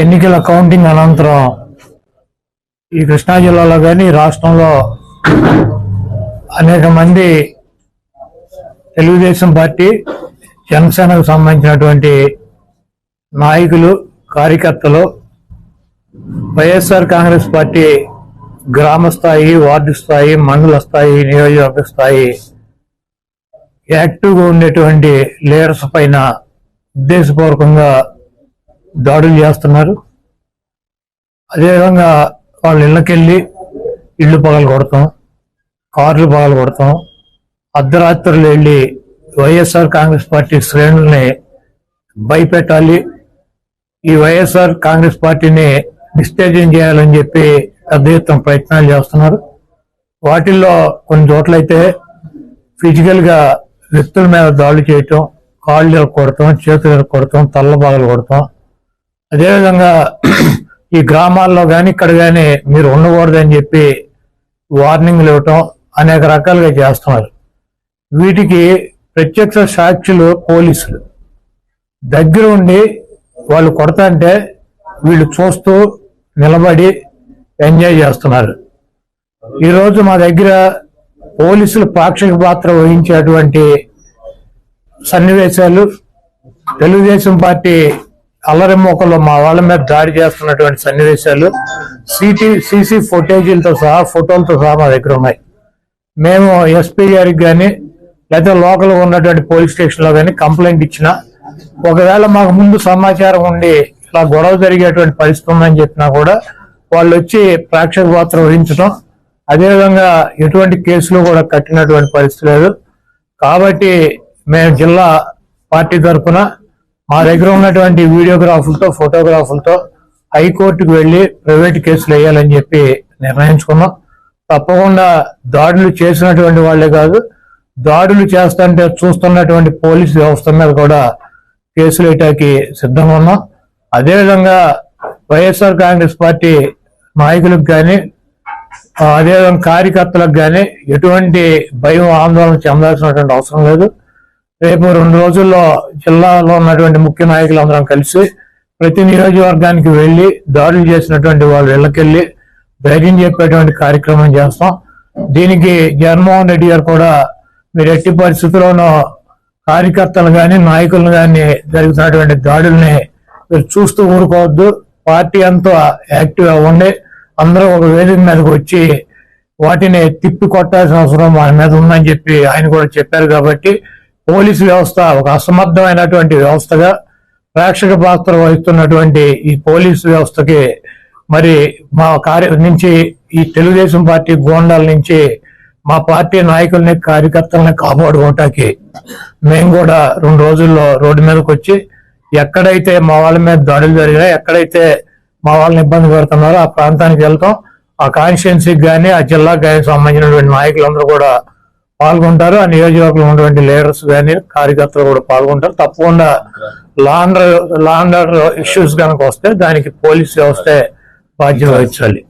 ఎన్నికల కౌంటింగ్ అనంతరం ఈ కృష్ణా జిల్లాలో కానీ రాష్ట్రంలో అనేక మంది తెలుగుదేశం పార్టీ జనసేనకు సంబంధించినటువంటి నాయకులు కార్యకర్తలు వైఎస్ఆర్ కాంగ్రెస్ పార్టీ గ్రామ స్థాయి, వార్డు స్థాయి, మండల స్థాయి, నియోజకవర్గ స్థాయి యాక్టివ్గా ఉండేటువంటి లీడర్స్ పైన ఉద్దేశపూర్వకంగా దాడులు చేస్తున్నారు. అదేవిధంగా వాళ్ళ ఇళ్ళకెళ్ళి ఇళ్ళు పగలు కొడతాం, కార్లు పగలు కొడతాం, అర్ధరాత్రులు వెళ్ళి వైఎస్ఆర్ కాంగ్రెస్ పార్టీ శ్రేణుల్ని భయపెట్టాలి, ఈ వైఎస్ఆర్ కాంగ్రెస్ పార్టీని డిస్టేజింగ్ చేయాలని చెప్పి పెద్ద ఎత్తున ప్రయత్నాలు చేస్తున్నారు. వాటిల్లో కొన్ని చోట్లయితే ఫిజికల్ గా వ్యక్తుల మీద దాడులు చేయటం, కాళ్ళు కొడతాం, చేతులు కొడతాం, తల్ల బాగలు కొడతాం. అదేవిధంగా ఈ గ్రామాల్లో కానీ ఇక్కడ కానీ మీరు ఉండకూడదని చెప్పి వార్నింగ్లు ఇవ్వటం అనేక రకాలుగా చేస్తున్నారు. వీటికి ప్రత్యక్ష సాక్షులు పోలీసులు దగ్గర ఉండి వాళ్ళు కొడతాంటే వీళ్ళు చూస్తూ నిలబడి ఎంజాయ్ చేస్తున్నారు. ఈరోజు మా దగ్గర పోలీసులు పాక్షిక పాత్ర వహించేటువంటి సన్నివేశాలు, తెలుగుదేశం పార్టీ అల్లరిమోకల్లో మా వాళ్ళ మీద దాడి చేస్తున్నటువంటి సన్నివేశాలు సీసీ ఫుటేజీలతో సహా, ఫోటోలతో సహా మా దగ్గర ఉన్నాయి. మేము ఎస్పీ గారికి కానీ లేదా లోకల్ ఉన్నటువంటి పోలీస్ స్టేషన్లో కానీ కంప్లైంట్ ఇచ్చినా, ఒకవేళ మాకు ముందు సమాచారం ఉండి ఇలా గొడవ జరిగేటువంటి పరిస్థితి ఉందని చెప్పినా కూడా వాళ్ళు వచ్చి ప్రేక్షక పాత్ర వహించడం, అదేవిధంగా ఎటువంటి కేసులు కూడా కట్టినటువంటి పరిస్థితి లేదు. కాబట్టి మేము జిల్లా పార్టీ తరఫున మా దగ్గర ఉన్నటువంటి వీడియోగ్రాఫులతో, ఫోటోగ్రాఫులతో హైకోర్టుకు వెళ్ళి ప్రైవేట్ కేసులు వేయాలని చెప్పి నిర్ణయించుకున్నాం. తప్పకుండా దాడులు చేసినటువంటి వాళ్లే కాదు, దాడులు చేస్తుంటే చూస్తున్నటువంటి పోలీసు వ్యవస్థ మీద కూడా కేసులు వేయటానికి సిద్ధంగా ఉన్నాం. అదేవిధంగా వైఎస్ఆర్ కాంగ్రెస్ పార్టీ నాయకులకు కానీ, అదేవిధంగా కార్యకర్తలకు కానీ ఎటువంటి భయం, ఆందోళన చెందాల్సినటువంటి అవసరం లేదు. రేపు 2 రోజుల్లో జిల్లాలో ఉన్నటువంటి ముఖ్య నాయకులందరం కలిసి ప్రతి నియోజకవర్గానికి వెళ్ళి దాడులు చేసినటువంటి వాళ్ళ ఇళ్ళకెళ్ళి ధైర్యం చెప్పేటువంటి కార్యక్రమం చేస్తాం. దీనికి జగన్మోహన్ రెడ్డి గారు కూడా మీరు ఎట్టి పరిస్థితుల్లోనూ కార్యకర్తలు కానీ, నాయకులను కానీ జరుగుతున్నటువంటి దాడుల్ని మీరు చూస్తూ ఊరుకోవద్దు, పార్టీ అంతా యాక్టివ్ అవ్వండి, అందరూ ఒక వేదిక మీదకి వచ్చి వాటిని తిప్పి కొట్టాల్సిన అవసరం మన మీద ఉందని చెప్పి ఆయన కూడా చెప్పారు. కాబట్టి పోలీసు వ్యవస్థ ఒక అసమర్థమైనటువంటి వ్యవస్థగా ప్రేక్షక పాత్ర వహిస్తున్నటువంటి ఈ పోలీసు వ్యవస్థకి మరి మా నుంచి ఈ తెలుగుదేశం పార్టీ గోండాల నుంచి మా పార్టీ నాయకుల్ని, కార్యకర్తల్ని కాపాడుకోవటానికి మేము కూడా 2 రోజుల్లో రోడ్డు మీదకి వచ్చి ఎక్కడైతే మా వాళ్ళ మీద దాడులు జరిగినా, ఎక్కడైతే మా వాళ్ళని ఇబ్బంది పెడుతున్నారో ఆ ప్రాంతానికి వెళ్తాం. ఆ కాన్స్టిట్యున్సీకి కానీ, ఆ జిల్లాకు కానీ సంబంధించినటువంటి నాయకులందరూ కూడా పాల్గొంటారు. ఆ నియోజకవర్గంలో ఉన్నటువంటి లీడర్స్ కానీ, కార్యకర్తలు కూడా పాల్గొంటారు. తప్పకుండా లా అండ్ ఆర్డర్ ఇష్యూస్ కనుక వస్తే దానికి పోలీస్ వ్యవస్థే బాధ్యత వహించాలి.